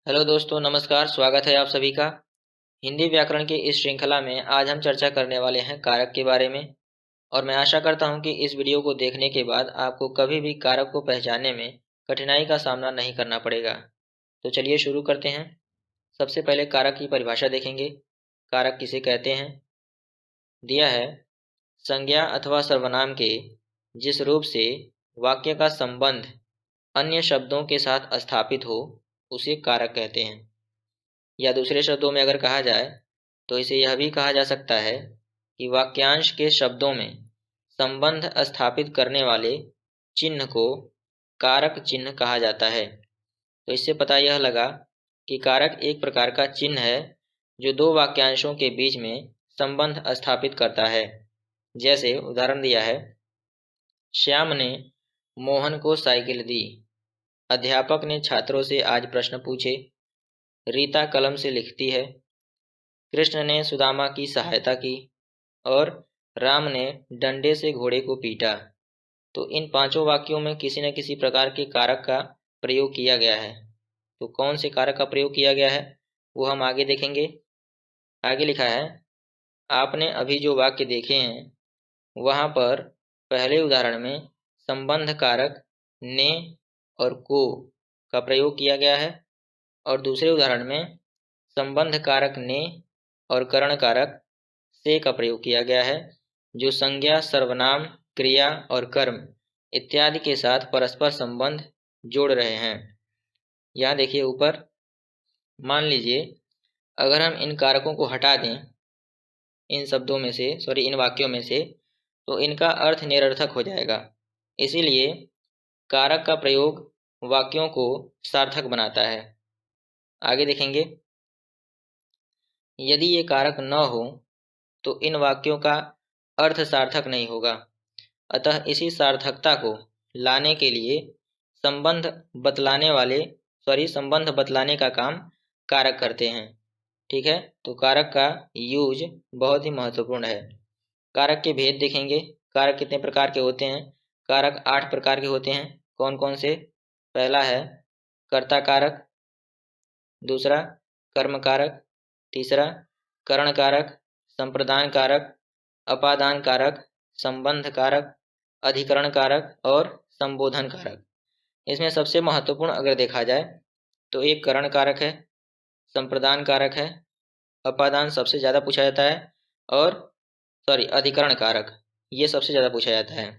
Hello दोस्तों, नमस्कार। स्वागत है आप सभी का। हिंदी व्याकरण की इस श्रृंखला में आज हम चर्चा करने वाले हैं कारक के बारे में। और मैं आशा करता हूं कि इस वीडियो को देखने के बाद आपको कभी भी कारक को पहचानने में कठिनाई का सामना नहीं करना पड़ेगा। तो चलिए शुरू करते हैं। सबसे पहले कारक की परिभाषा देखेंगे। कारक किसे कहते हैं? दिया है, संज्ञा अथवा सर्वनाम के जिस रूप से वाक्य का संबंध अन्य शब्दों के साथ स्थापित हो उसे कारक कहते हैं। या दूसरे शब्दों में अगर कहा जाए तो इसे यह भी कहा जा सकता है कि वाक्यांश के शब्दों में संबंध स्थापित करने वाले चिन्ह को कारक चिन्ह कहा जाता है। तो इससे पता यह लगा कि कारक एक प्रकार का चिन्ह है जो दो वाक्यांशों के बीच में संबंध स्थापित करता है। जैसे उदाहरण दिया है, श्याम ने मोहन को साइकिल दी। अध्यापक ने छात्रों से आज प्रश्न पूछे। रीता कलम से लिखती है। कृष्ण ने सुदामा की सहायता की और राम ने डंडे से घोड़े को पीटा। तो इन पांचों वाक्यों में किसी न किसी प्रकार के कारक का प्रयोग किया गया है। तो कौन से कारक का प्रयोग किया गया है वो हम आगे देखेंगे। आगे लिखा है, आपने अभी जो वाक्य देखे हैं वहां पर पहले उदाहरण में संबंध कारक ने और को का प्रयोग किया गया है और दूसरे उदाहरण में संबंध कारक ने और करण कारक से का प्रयोग किया गया है, जो संज्ञा, सर्वनाम, क्रिया और कर्म इत्यादि के साथ परस्पर संबंध जोड़ रहे हैं। यहाँ देखिए ऊपर, मान लीजिए अगर हम इन कारकों को हटा दें इन वाक्यों में से तो इनका अर्थ निरर्थक हो जाएगा। इसीलिए कारक का प्रयोग वाक्यों को सार्थक बनाता है। आगे देखेंगे, यदि ये कारक न हो तो इन वाक्यों का अर्थ सार्थक नहीं होगा। अतः इसी सार्थकता को लाने के लिए संबंध बतलाने का काम कारक करते हैं। ठीक है, तो कारक का यूज बहुत ही महत्वपूर्ण है। कारक के भेद देखेंगे। कारक कितने प्रकार के होते हैं? कारक 8 प्रकार के होते हैं। कौन कौन से? पहला है कर्ता कारक, दूसरा कर्म कारक, तीसरा करण कारक, संप्रदान कारक, अपादान कारक, संबंध कारक, अधिकरण कारक और संबोधन कारक। इसमें सबसे महत्वपूर्ण अगर देखा जाए तो एक करण कारक है, संप्रदान कारक है, अपादान सबसे ज़्यादा पूछा जाता है और अधिकरण कारक ये सबसे ज़्यादा पूछा जाता है।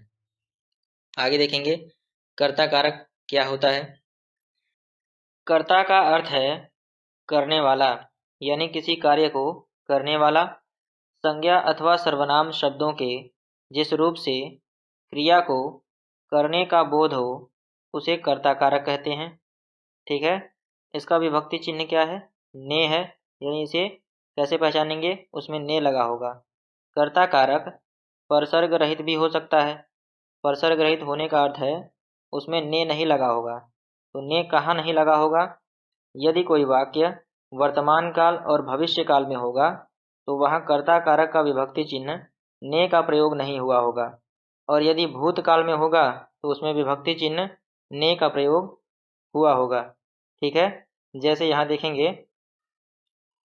आगे देखेंगे कर्ता कारक क्या होता है। कर्ता का अर्थ है करने वाला, यानी किसी कार्य को करने वाला। संज्ञा अथवा सर्वनाम शब्दों के जिस रूप से क्रिया को करने का बोध हो उसे कर्ता कारक कहते हैं। ठीक है, इसका विभक्ति चिन्ह क्या है? ने है, यानी इसे कैसे पहचानेंगे? उसमें ने लगा होगा। कर्ता कारक परसर्ग रहित भी हो सकता है। परसर्ग रहित होने का अर्थ है उसमें ने नहीं लगा होगा। तो ने कहाँ नहीं लगा होगा? यदि कोई वाक्य वर्तमान काल और भविष्य काल में होगा तो वहाँ कर्ता कारक का विभक्ति चिन्ह ने का प्रयोग नहीं हुआ होगा, और यदि भूतकाल में होगा तो उसमें विभक्ति चिन्ह ने का प्रयोग हुआ होगा। ठीक है, जैसे यहाँ देखेंगे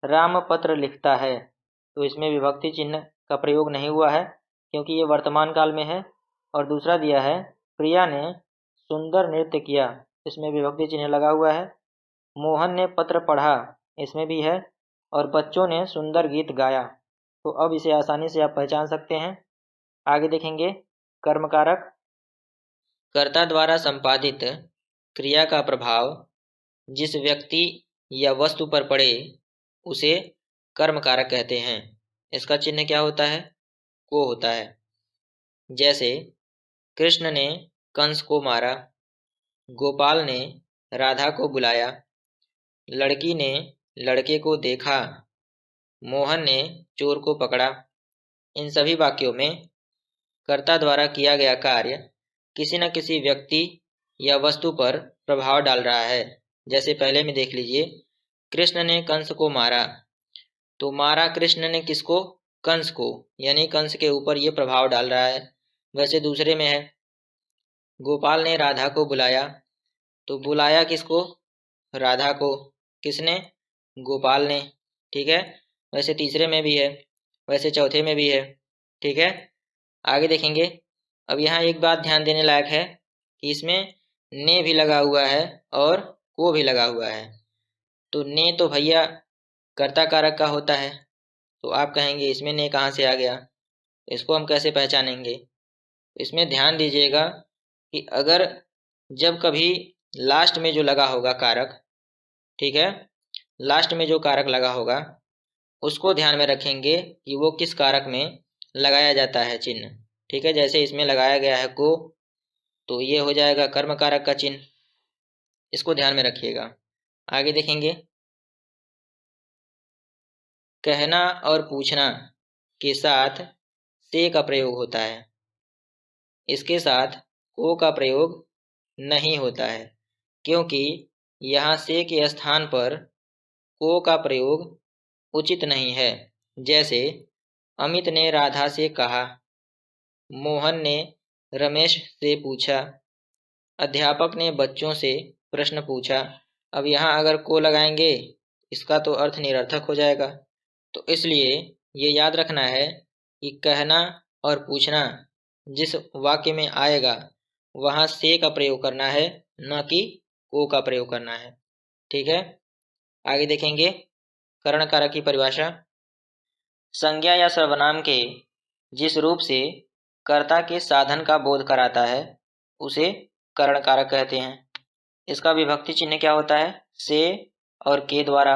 राम पत्र लिखता है, तो इसमें विभक्ति चिन्ह का प्रयोग नहीं हुआ है क्योंकि ये वर्तमान काल में है। और दूसरा दिया है प्रिया ने सुंदर नृत्य किया, इसमें विभक्ति चिन्ह लगा हुआ है। मोहन ने पत्र पढ़ा, इसमें भी है। और बच्चों ने सुंदर गीत गाया। तो अब इसे आसानी से आप पहचान सकते हैं। आगे देखेंगे कर्म कारक। कर्ता द्वारा संपादित क्रिया का प्रभाव जिस व्यक्ति या वस्तु पर पड़े उसे कर्म कारक कहते हैं। इसका चिन्ह क्या होता है? को होता है। जैसे कृष्ण ने कंस को मारा, गोपाल ने राधा को बुलाया, लड़की ने लड़के को देखा, मोहन ने चोर को पकड़ा। इन सभी वाक्यों में कर्ता द्वारा किया गया कार्य किसी न किसी व्यक्ति या वस्तु पर प्रभाव डाल रहा है। जैसे पहले में देख लीजिए, कृष्ण ने कंस को मारा, तो मारा कृष्ण ने किसको? कंस को, यानी कंस के ऊपर ये प्रभाव डाल रहा है। वैसे दूसरे में है गोपाल ने राधा को बुलाया, तो बुलाया किसको? राधा को, किसने? गोपाल ने। ठीक है, वैसे तीसरे में भी है, वैसे चौथे में भी है। ठीक है, आगे देखेंगे। अब यहाँ एक बात ध्यान देने लायक है कि इसमें ने भी लगा हुआ है और को भी लगा हुआ है। तो ने तो भैया कर्ता कारक का होता है, तो आप कहेंगे इसमें ने कहाँ से आ गया, तो इसको हम कैसे पहचानेंगे? तो इसमें ध्यान दीजिएगा कि अगर जब कभी लास्ट में जो लगा होगा कारक, ठीक है, लास्ट में जो कारक लगा होगा उसको ध्यान में रखेंगे कि वो किस कारक में लगाया जाता है चिन्ह। ठीक है, जैसे इसमें लगाया गया है को, तो ये हो जाएगा कर्म कारक का चिन्ह, इसको ध्यान में रखिएगा। आगे देखेंगे। कहना और पूछना के साथ से का प्रयोग होता है, इसके साथ को का प्रयोग नहीं होता है, क्योंकि यहाँ से के स्थान पर को का प्रयोग उचित नहीं है। जैसे अमित ने राधा से कहा, मोहन ने रमेश से पूछा, अध्यापक ने बच्चों से प्रश्न पूछा। अब यहाँ अगर को लगाएंगे इसका तो अर्थ निरर्थक हो जाएगा, तो इसलिए ये याद रखना है कि कहना और पूछना जिस वाक्य में आएगा वहाँ से का प्रयोग करना है, न कि को का प्रयोग करना है। ठीक है, आगे देखेंगे करण कारक की परिभाषा। संज्ञा या सर्वनाम के जिस रूप से कर्ता के साधन का बोध कराता है उसे करण कारक कहते हैं। इसका विभक्ति चिन्ह क्या होता है? से और के द्वारा।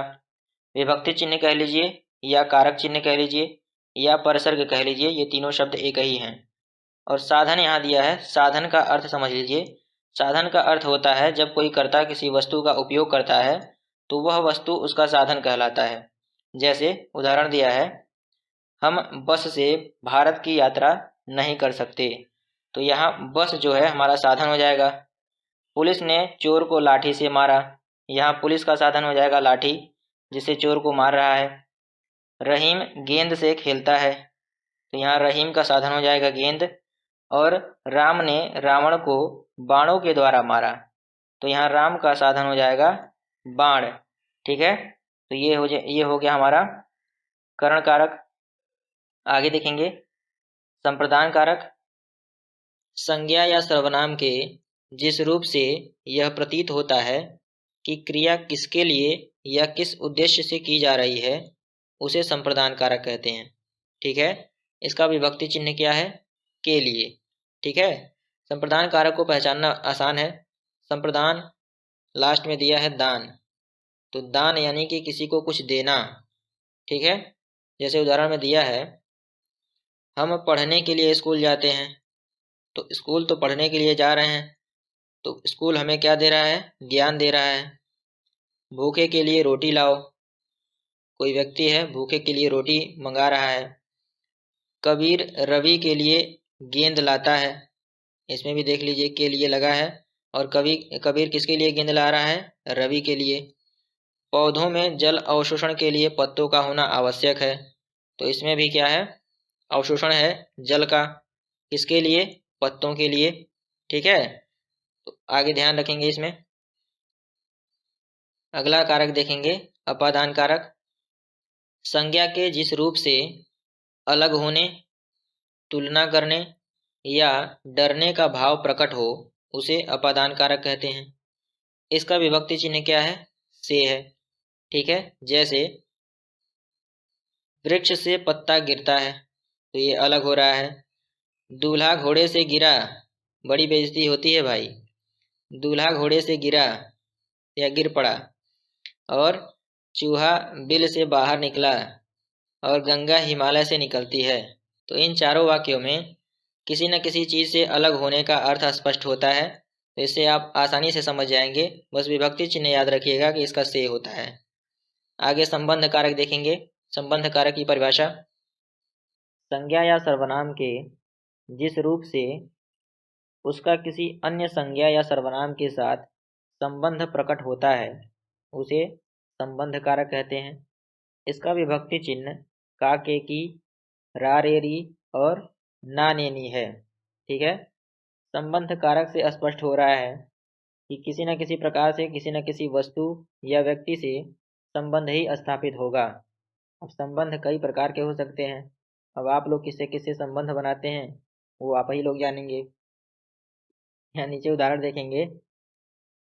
विभक्ति चिन्ह कह लीजिए या कारक चिन्ह कह लीजिए या परसर्ग कह लीजिए, ये तीनों शब्द एक ही हैं। और साधन यहाँ दिया है, साधन का अर्थ समझ लीजिए। साधन का अर्थ होता है जब कोई कर्ता किसी वस्तु का उपयोग करता है तो वह वस्तु उसका साधन कहलाता है। जैसे उदाहरण दिया है, हम बस से भारत की यात्रा नहीं कर सकते, तो यहाँ बस जो है हमारा साधन हो जाएगा। पुलिस ने चोर को लाठी से मारा, यहाँ पुलिस का साधन हो जाएगा लाठी, जिससे चोर को मार रहा है। रहीम गेंद से खेलता है, तो यहाँ रहीम का साधन हो जाएगा गेंद। और राम ने रावण को बाणों के द्वारा मारा, तो यहाँ राम का साधन हो जाएगा बाण। ठीक है, तो ये हो गया हमारा करण कारक। आगे देखेंगे संप्रदान कारक। संज्ञा या सर्वनाम के जिस रूप से यह प्रतीत होता है कि क्रिया किसके लिए या किस उद्देश्य से की जा रही है उसे संप्रदान कारक कहते हैं। ठीक है, इसका विभक्ति चिन्ह क्या है? के लिए। ठीक है, संप्रदान कारक को पहचानना आसान है। संप्रदान लास्ट में दिया है दान, तो दान यानी कि किसी को कुछ देना। ठीक है, जैसे उदाहरण में दिया है, हम पढ़ने के लिए स्कूल जाते हैं, तो स्कूल तो पढ़ने के लिए जा रहे हैं, तो स्कूल हमें क्या दे रहा है? ज्ञान दे रहा है। भूखे के लिए रोटी लाओ, कोई व्यक्ति है भूखे के लिए रोटी मंगा रहा है। कबीर रवि के लिए गेंद लाता है, इसमें भी देख लीजिए के लिए लगा है। और कबीर किसके लिए गेंद ला रहा है? रवि के लिए। पौधों में जल अवशोषण के लिए पत्तों का होना आवश्यक है, तो इसमें भी क्या है? अवशोषण है जल का, किसके लिए? पत्तों के लिए। ठीक है, तो आगे ध्यान रखेंगे इसमें। अगला कारक देखेंगे अपादान कारक। संज्ञा के जिस रूप से अलग होने, तुलना करने या डरने का भाव प्रकट हो उसे अपादान कारक कहते हैं। इसका विभक्ति चिन्ह क्या है? से है। ठीक है, जैसे वृक्ष से पत्ता गिरता है, तो ये अलग हो रहा है। दूल्हा घोड़े से गिरा, बड़ी बेइज्जती होती है भाई। दूल्हा घोड़े से गिरा या गिर पड़ा। और चूहा बिल से बाहर निकला और गंगा हिमालय से निकलती है। तो इन चारों वाक्यों में किसी न किसी चीज़ से अलग होने का अर्थ स्पष्ट होता है, तो इससे आप आसानी से समझ जाएंगे। बस विभक्ति चिन्ह याद रखिएगा कि इसका से होता है। आगे संबंध कारक देखेंगे। संबंध कारक की परिभाषा। संज्ञा या सर्वनाम के जिस रूप से उसका किसी अन्य संज्ञा या सर्वनाम के साथ संबंध प्रकट होता है उसे संबंध कारक कहते हैं। इसका विभक्ति चिन्ह का, के की, रा रे री और ना ने नी है। ठीक है, संबंध कारक से स्पष्ट हो रहा है कि किसी न किसी प्रकार से किसी न किसी वस्तु या व्यक्ति से संबंध ही स्थापित होगा। अब संबंध कई प्रकार के हो सकते हैं। अब आप लोग किससे किससे संबंध बनाते हैं वो आप ही लोग जानेंगे। यहाँ नीचे उदाहरण देखेंगे,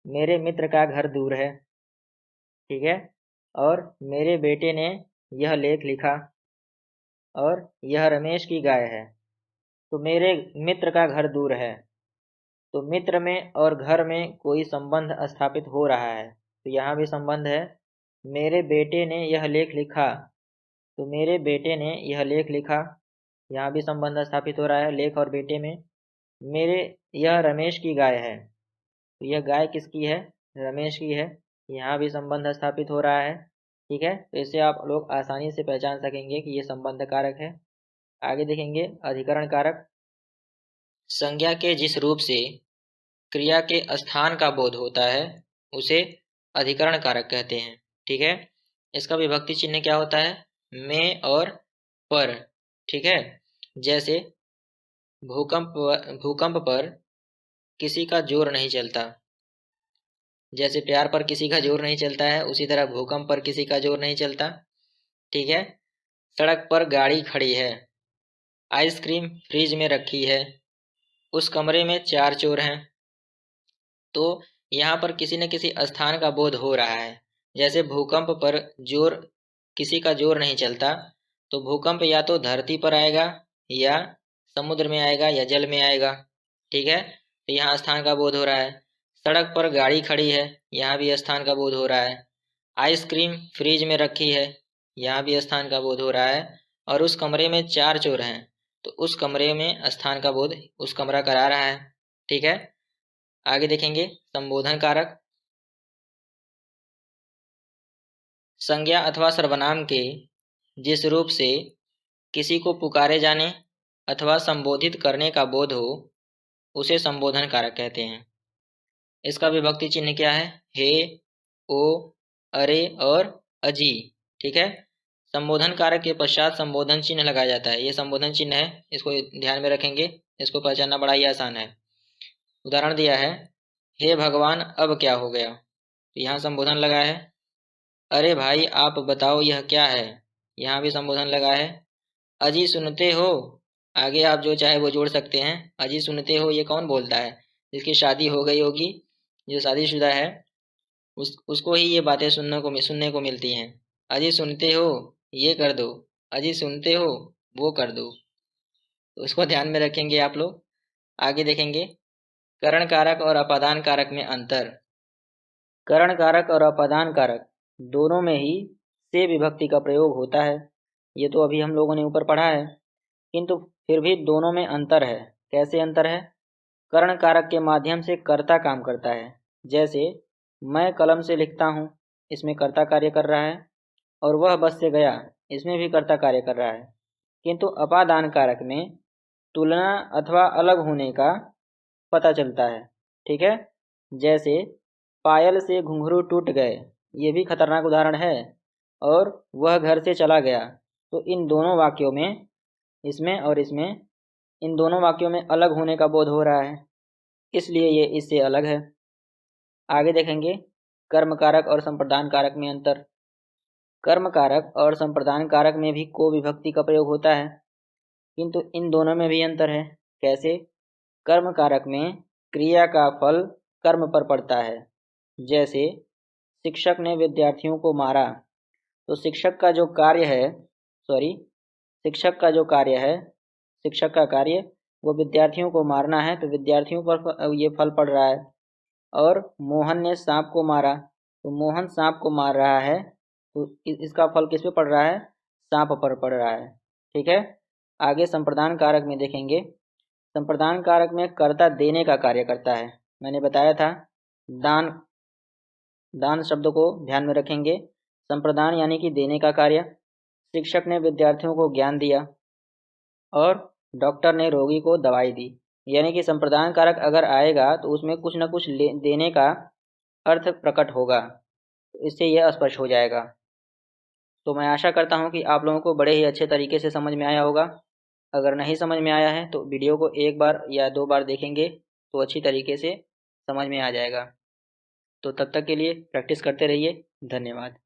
मेरे मित्र का घर दूर है, ठीक है, और मेरे बेटे ने यह लेख लिखा, और यह रमेश की गाय है। तो मेरे मित्र का घर दूर है, तो मित्र में और घर में कोई संबंध स्थापित हो रहा है, तो यहाँ भी संबंध है। मेरे बेटे ने यह लेख लिखा, तो मेरे बेटे ने यह लेख लिखा, यहाँ भी संबंध स्थापित हो रहा है लेख और बेटे में। मेरे यह रमेश की गाय है, तो यह गाय किसकी है? रमेश की है, यहाँ भी संबंध स्थापित हो रहा है। ठीक है, तो इससे आप लोग आसानी से पहचान सकेंगे कि ये संबंध कारक है। आगे देखेंगे अधिकरण कारक। संज्ञा के जिस रूप से क्रिया के स्थान का बोध होता है उसे अधिकरण कारक कहते हैं। ठीक है, इसका विभक्ति चिन्ह क्या होता है? में और पर। ठीक है, जैसे भूकंप पर किसी का जोर नहीं चलता, जैसे प्यार पर किसी का जोर नहीं चलता है, उसी तरह भूकंप पर किसी का जोर नहीं चलता। ठीक है, सड़क पर गाड़ी खड़ी है, आइसक्रीम फ्रिज में रखी है, उस कमरे में 4 चोर हैं। तो यहाँ पर किसी न किसी स्थान का बोध हो रहा है। जैसे भूकंप पर जोर, किसी का जोर नहीं चलता, तो भूकंप या तो धरती पर आएगा या समुद्र में आएगा या जल में आएगा। ठीक है, तो यहाँ स्थान का बोध हो रहा है। सड़क पर गाड़ी खड़ी है, यहाँ भी स्थान का बोध हो रहा है। आइसक्रीम फ्रिज में रखी है, यहाँ भी स्थान का बोध हो रहा है। और उस कमरे में 4 चोर हैं, तो उस कमरे में स्थान का बोध उस कमरा करा रहा है। ठीक है, आगे देखेंगे संबोधन कारक। संज्ञा अथवा सर्वनाम के जिस रूप से किसी को पुकारे जाने अथवा संबोधित करने का बोध हो उसे संबोधन कारक कहते हैं। इसका विभक्ति चिन्ह क्या है? हे, ओ, अरे और अजी। ठीक है, संबोधन कारक के पश्चात संबोधन चिन्ह लगाया जाता है। ये संबोधन चिन्ह है, इसको ध्यान में रखेंगे, इसको पहचानना बड़ा ही आसान है। उदाहरण दिया है, हे भगवान अब क्या हो गया, तो यहाँ संबोधन लगा है। अरे भाई आप बताओ यह क्या है, यहाँ भी संबोधन लगा है। अजी सुनते हो, आगे आप जो चाहे वो जोड़ सकते हैं। अजी सुनते हो ये कौन बोलता है? जिसकी शादी हो गई होगी, जो शादीशुदा है, उसको ही ये बातें सुनने को मिलती हैं। अजी सुनते हो ये कर दो, अजी सुनते हो वो कर दो, तो उसको ध्यान में रखेंगे आप लोग। आगे देखेंगे करण कारक और अपादान कारक में अंतर। करण कारक और अपादान कारक दोनों में ही से विभक्ति का प्रयोग होता है, ये तो अभी हम लोगों ने ऊपर पढ़ा है, किंतु फिर भी दोनों में अंतर है। कैसे अंतर है? करण कारक के माध्यम से कर्ता काम करता है, जैसे मैं कलम से लिखता हूँ, इसमें कर्ता कार्य कर रहा है, और वह बस से गया, इसमें भी कर्ता कार्य कर रहा है। किंतु अपादान कारक में तुलना अथवा अलग होने का पता चलता है। ठीक है, जैसे पायल से घुंघरू टूट गए, ये भी खतरनाक उदाहरण है, और वह घर से चला गया। तो इन दोनों वाक्यों में, इसमें और इसमें, इन दोनों वाक्यों में अलग होने का बोध हो रहा है, इसलिए ये इससे अलग है। आगे देखेंगे कर्म कारक और संप्रदान कारक में अंतर। कर्म कारक और संप्रदान कारक में भी को विभक्ति का प्रयोग होता है, किंतु इन दोनों में भी अंतर है। कैसे? कर्म कारक में क्रिया का फल कर्म पर पड़ता है, जैसे शिक्षक ने विद्यार्थियों को मारा, तो शिक्षक का जो कार्य है, शिक्षक का कार्य वो विद्यार्थियों को मारना है, तो विद्यार्थियों पर ये फल पड़ रहा है। और मोहन ने सांप को मारा, तो मोहन सांप को मार रहा है, तो इसका फल किस पे पड़ रहा है? सांप पर पड़ रहा है। ठीक है, आगे संप्रदान कारक में देखेंगे। संप्रदान कारक में कर्ता देने का कार्य करता है, मैंने बताया था। दान शब्द को ध्यान में रखेंगे। संप्रदान यानी कि देने का कार्य। शिक्षक ने विद्यार्थियों को ज्ञान दिया, और डॉक्टर ने रोगी को दवाई दी। यानी कि संप्रदान कारक अगर आएगा तो उसमें कुछ न कुछ देने का अर्थ प्रकट होगा, तो इससे यह स्पष्ट हो जाएगा। तो मैं आशा करता हूँ कि आप लोगों को बड़े ही अच्छे तरीके से समझ में आया होगा। अगर नहीं समझ में आया है तो वीडियो को 1 बार या 2 बार देखेंगे तो अच्छी तरीके से समझ में आ जाएगा। तो तब तक के लिए प्रैक्टिस करते रहिए। धन्यवाद।